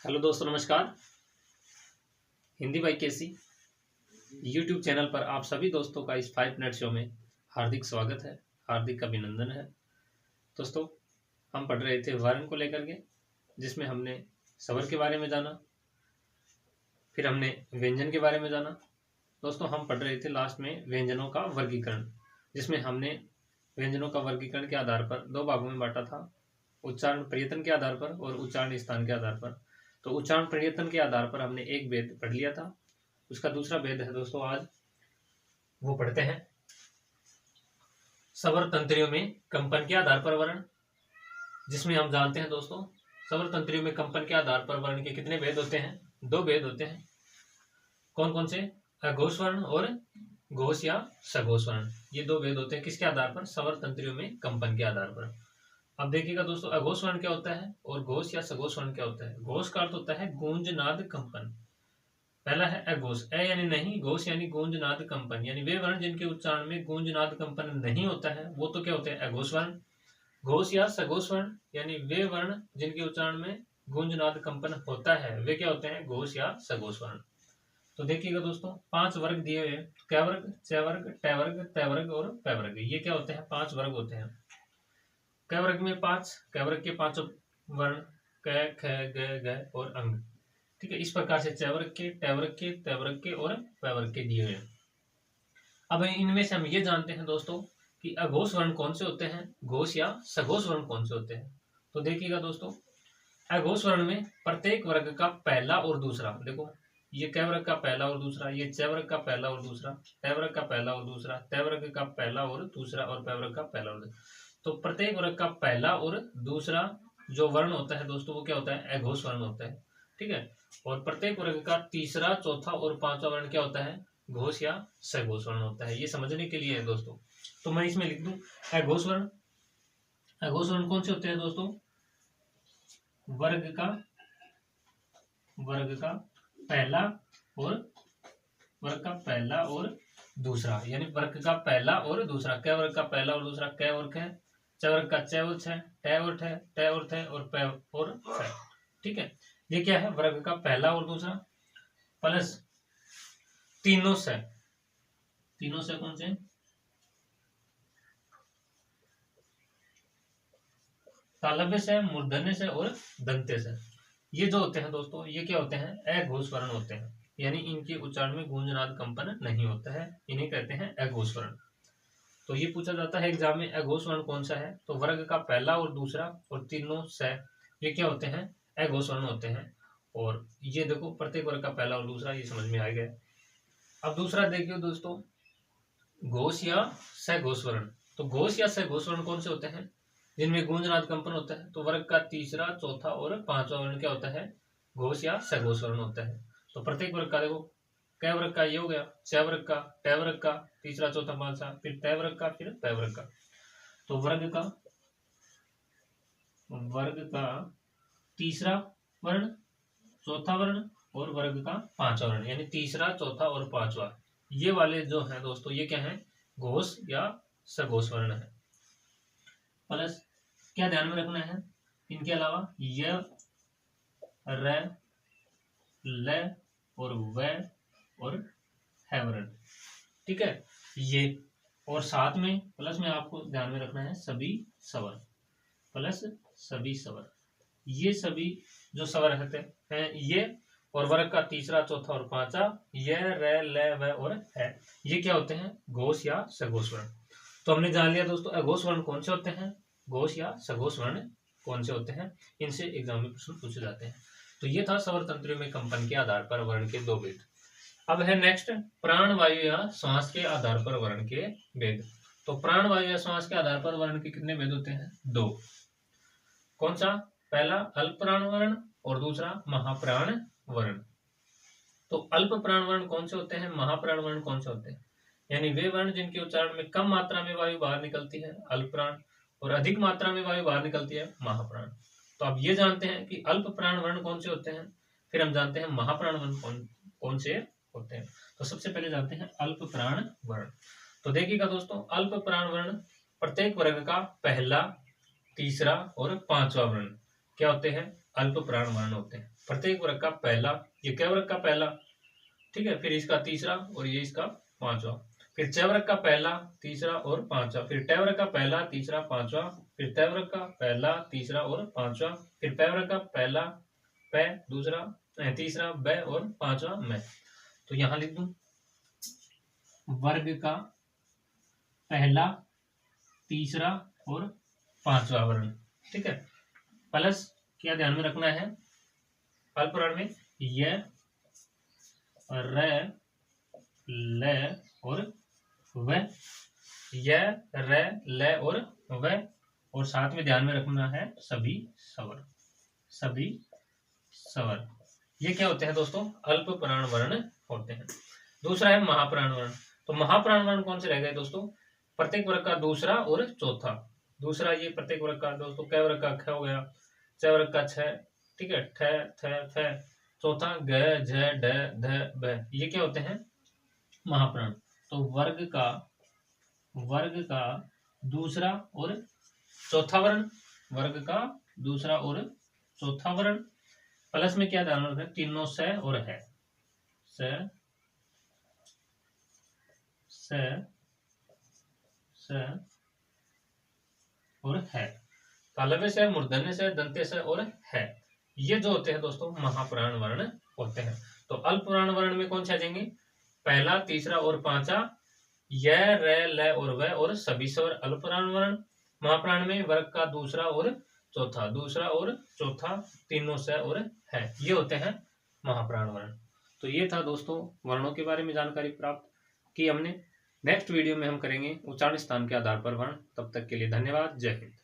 Hello दोस्तों, नमस्कार। Hindi by KC YouTube channel पर आप सभी दोस्तों का इस 5 मिनट शो में हार्दिक स्वागत है, हार्दिक अभिनंदन है। दोस्तों, हम पढ़ रहे थे वर्ण को लेकर के, जिसमें हमने स्वर के बारे में जाना, फिर हमने व्यंजन के बारे में जाना। दोस्तों, हम पढ़ रहे थे लास्ट में व्यंजनों का वर्गीकरण, जिसमें हमने व्यंजनों का वर्गीकरण के आधार पर 2 भागों में बांटा था, उच्चारण प्रयत्न के आधार पर और उच्चारण स्थान के आधार पर। तो उच्चारण प्रयत्न के आधार पर हमने एक भेद पढ़ लिया था। उसका दूसरा भेद है दोस्तों, आज वो पढ़ते हैं स्वर तंत्रियों में कंपन के आधार पर वर्ण, जिसमें हम जानते हैं दोस्तों स्वर तंत्रियों में कंपन के आधार पर वर्ण के कितने भेद होते हैं? 2 भेद होते हैं। कौन कौन से? अघोष वर्ण और घोष या सघोष वर्ण। ये 2 भेद होते हैं किसके आधार पर? स्वर तंत्रियों में कंपन के आधार पर। अब देखिएगा दोस्तों, अघोष वर्ण क्या होता है और घोष या सघोष वर्ण क्या होता है? घोष का अर्थ होता है गूंज नाद कंपन। पहला है अघोष, ए यानी नहीं, घोष यानी गूंज नाद कंपन, यानी वे वर्ण जिनके उच्चारण में गूंज नाद कंपन नहीं होता है वो तो क्या होते हैं? अघोष वर्ण। घोष या सघोष वर्ण यानी वे वर्ण जिनके उच्चारण में गूंज नाद कंपन होता है वे क्या होते हैं? घोष या सघोष वर्ण। तो देखिएगा दोस्तों, 5 वर्ग दिए हुए, क वर्ग, च वर्ग, ट वर्ग, त वर्ग और प वर्ग। ये क्या होते हैं? 5 वर्ग होते हैं। क वर्ग में 5, क वर्ग के 5 वर्ण क, ख, ग, घ और अंग। ठीक है, इस प्रकार से च वर्ग के, ट वर्ग के, त वर्ग के और प वर्ग के दिए हुए हैं। अब इनमें से हम ये जानते हैं दोस्तों कि अघोष वर्ण कौन से होते हैं, घोष या सघोष वर्ण कौन से होते हैं। तो देखिएगा दोस्तों, अघोष वर्ण में प्रत्येक वर्ग का पहला और दूसरा, देखो ये क वर्ग का पहला और दूसरा, ये च वर्ग का पहला और दूसरा, ट वर्ग का पहला और दूसरा, त वर्ग का पहला और दूसरा और प वर्ग का पहला और दूसरा। तो प्रत्येक वर्ग का पहला और दूसरा जो वर्ण होता है दोस्तों वो क्या होता है? अघोष वर्ण होता है। ठीक है, और प्रत्येक वर्ग का तीसरा, चौथा और पांचवा वर्ण क्या होता है? घोष या सघोष वर्ण होता है। ये समझने के लिए है दोस्तों। तो मैं इसमें लिख दूं अघोष वर्ण। अघोष वर्ण कौन से होते हैं दोस्तों? वर्ग का पहला और दूसरा, यानी वर्ग का पहला और दूसरा। क वर्ग का पहला और दूसरा क और ख, च वर्ग का च और छ, ट और ठ, ट और थ और प और फ। ठीक है, ये क्या है? वर्ग का पहला और दूसरा प्लस तीनों से कौन से? तालव्य से, मूर्धन्य से और दंत्य से। ये जो होते हैं दोस्तों ये क्या होते हैं? अघोष वर्ण होते हैं, यानी इनके उच्चारण में गूंजनाद कंपन नहीं होता है, इन्हें कहते हैं अघोष वर्ण। तो ये पूछा जाता है एग्जाम में, अघोष वर्ण कौन सा है? तो वर्ग का पहला और दूसरा और तीनों से ये क्या होते हैं? अघोष वर्ण होते हैं। और ये देखो प्रत्येक वर्ग का पहला और दूसरा, ये समझ में आ गया। अब दूसरा देखिए दोस्तों, घोष या सघोष वर्ण। तो घोष या सघोष वर्ण कौन से होते हैं? जिनमें गूंजनाद कंपन होता है। तो वर्ग का तीसरा, चौथा और पांचवा वर्ण क्या होता है? घोष या सघोष वर्ण होता है। तो प्रत्येक वर्ग का देखो, क वर्ग का ये हो गया, च वर्ग का, ट वर्ग का, तीसरा, चौथा, पांचवा, फिर त वर्ग का, फिर प वर्ग का। तो वर्ग का तीसरा वर्ण, चौथा वर्ण और वर्ग का पांचवा वर्ण, यानी तीसरा, चौथा और पांचवा, ये वाले जो हैं दोस्तों ये क्या है? घोष या सघोष वर्ण है। प्लस क्या ध्यान में रखना है? इनके अलावा य, र, ल और व और है वर्ण। ठीक है, ये और साथ में प्लस में आपको ध्यान में रखना है सभी स्वर, प्लस सभी स्वर। ये सभी जो स्वर रहते हैं ये, और वर्ग का तीसरा, चौथा और पांचवा, य, र, ल, व और है, ये क्या होते हैं? घोष या सघोष वर्ण। तो हमने जान लिया दोस्तों अघोष वर्ण कौन से होते हैं, घोष या सघोष वर्ण कौन से होते हैं, इनसे एग्जाम में प्रश्न पूछे जाते हैं। तो ये था स्वर तंत्रियों में कंपन के आधार पर वर्ण के 2 भेद। अब है नेक्स्ट, प्राण वायु या श्वास के आधार पर वर्ण के भेद। तो प्राण वायु या श्वास के आधार पर वर्ण के कितने भेद होते हैं? 2। कौन सा? पहला अल्प प्राण वर्ण और दूसरा महाप्राण वर्ण। तो अल्प प्राण वर्ण कौन से होते हैं? महाप्राण वर्ण कौन से होते हैं? यानी वे वर्ण जिनके उच्चारण में कम मात्रा में वायु बाहर निकलती है, अल्प प्राण, और अधिक मात्रा में वायु बाहर निकलती है, महाप्राण। तो अब ये जानते हैं कि अल्प प्राण वर्ण कौन से होते हैं, फिर हम जानते हैं महाप्राण वर्ण कौन से होते हैं। तो सबसे पहले जानते हैं अल्प प्राण वर्ण। तो देखिएगा दोस्तों, अल्प प्राण वर्ण प्रत्येक वर्ग का पहला, तीसरा और पांचवा वर्ण क्या होते हैं? अल्प प्राण वर्ण होते हैं। प्रत्येक वर्ग का पहला, ये क वर्ग का पहला, ठीक है, फिर इसका तीसरा और ये इसका पांचवा, फिर च वर्ग का पहला, तीसरा और पांचवा, फिर ट वर्ग का पहला, तीसरा, पांचवा, फिर त वर्ग का पहला, तीसरा और पांचवा, फिर प वर्ग का पहला, प, दूसरा, तीसरा, ब और पांचवा मैं। तो यहां लिख दूं वर्ग का पहला, तीसरा और पांचवा वर्ण, ठीक है। प्लस क्या ध्यान में रखना है, अल्पवर्ण में य, र, ल और व, य, र, ल और व, और साथ में ध्यान में रखना है सभी स्वर, सभी स्वर। ये क्या होते हैं दोस्तों, अल्पप्राण वर्ण होते हैं। दूसरा है महाप्राण वर्ण। तो महाप्राण वर्ण कौन से रह गए दोस्तों, प्रत्येक वर्ग का दूसरा और चौथा। दूसरा ये प्रत्येक वर्ग का दोस्तों, क वर्ग का ख हो गया, च वर्ग का छ, ठीक है, ठ, थ, फ, चौथा ग, झ, ढ, ध, भ, ये क्या होते हैं, महाप्राण। तो वर्ग का दूसरा और चौथा वर्ण, वर्ग का दूसरा और चौथा वर्ण, प्लस में क्या ध्यान रखना है, तीनों स और है, स, और है, तालव्य से, मूर्धन्य से, दंत्य से और है, ये जो होते हैं दोस्तों महाप्राण वर्ण होते हैं। तो अल्पप्राण वर्ण में कौन से आ जाएंगे, पहला, तीसरा और पांचवा, य, र, ल और व और सभी स्वर अल्पप्राण वर्ण। महाप्राण में वर्ग का दूसरा और चौथा, दूसरा और चौथा, तीनों से और है, ये होते हैं महाप्राण वर्ण। तो ये था दोस्तों वर्णों के बारे में जानकारी प्राप्त की हमने। नेक्स्ट वीडियो में हम करेंगे उच्चारण स्थान के आधार पर वर्ण। तब तक के लिए धन्यवाद। जय हिंद।